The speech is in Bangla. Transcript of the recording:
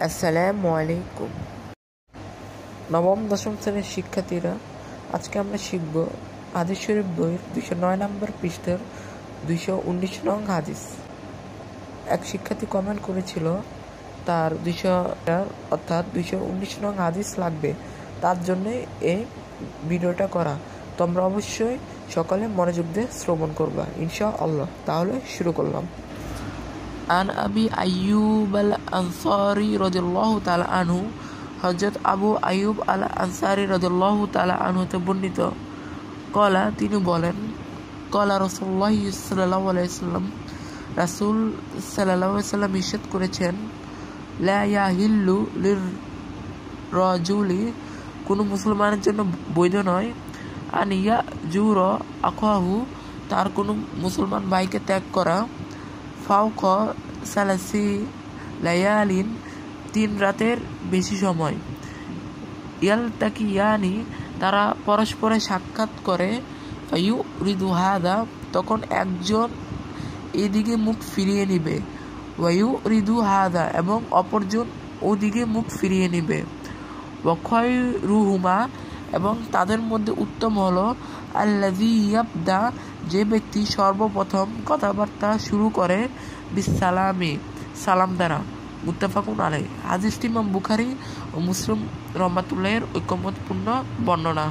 আসসালামু আলাইকুম। নবম দশম শ্রেণীর শিক্ষার্থীরা, আজকে আমরা শিখব হাদিস শরীফ বইয়ের 209 নম্বর পৃষ্ঠার 219 নং হাদিস। এক শিক্ষার্থী কমেন্ট করেছিল তার 219 নং হাদিস লাগবে, তার জন্য এই ভিডিওটা করা। তোমরা অবশ্যই সকলে মনোযোগ দিয়ে শ্রবণ করবা ইনশাআল্লাহ। তাহলে শুরু করলাম। আন আবি আইয়ুব আল আনসারী রাদিয়াল্লাহু তাআলা আনহু, হযরত আবু আইয়ুব আল আনসারী রাদিয়াল্লাহু তাআলা আনহু হতে বর্ণিত, কলা তিনি বলেন, কলা রাসূলুল্লাহ সাল্লাল্লাহু আলাইহি ওয়াসাল্লাম, রাসূল সাল্লাল্লাহু আলাইহি ওয়াসাল্লাম ইরশাদ করেছেন, লা ইয়াহিল্লু লির-রাজুলি, কোনো মুসলমানের জন্য বৈধ নয়, আন ইয়াজুর আখাহু, তার কোনো মুসলমান ভাইকে ত্যাগ করা, ফাওক সালাসি লায়ালিন, 3 রাতের বেশি সময়, ইয়ালতাকিয়ানি, তারা পরস্পরে সাক্ষাৎ করে, ফায়ুরিদু হাদা, তখন একজন এদিকে মুখ ফিরিয়ে নিবে, ওয়ায়ুরিদু হাদা, এবং অপরজন ওদিকে মুখ ফিরিয়ে নিবে, ওয়া খায়রুহুমা, এবং তাদের মধ্যে উত্তম হলো আল্লাযী ইয়াবদা, যে ব্যক্তি সর্বপ্রথম কথাবার্তা শুরু করে বিসসালামি, সালাম দ্বারা। মুত্তাফাকুন আলাইহি। হাদিসটি ইমাম বুখারী ও মুসলিম রাহমাতুল্লাহির ঐকমত্যপূর্ণ বর্ণনা।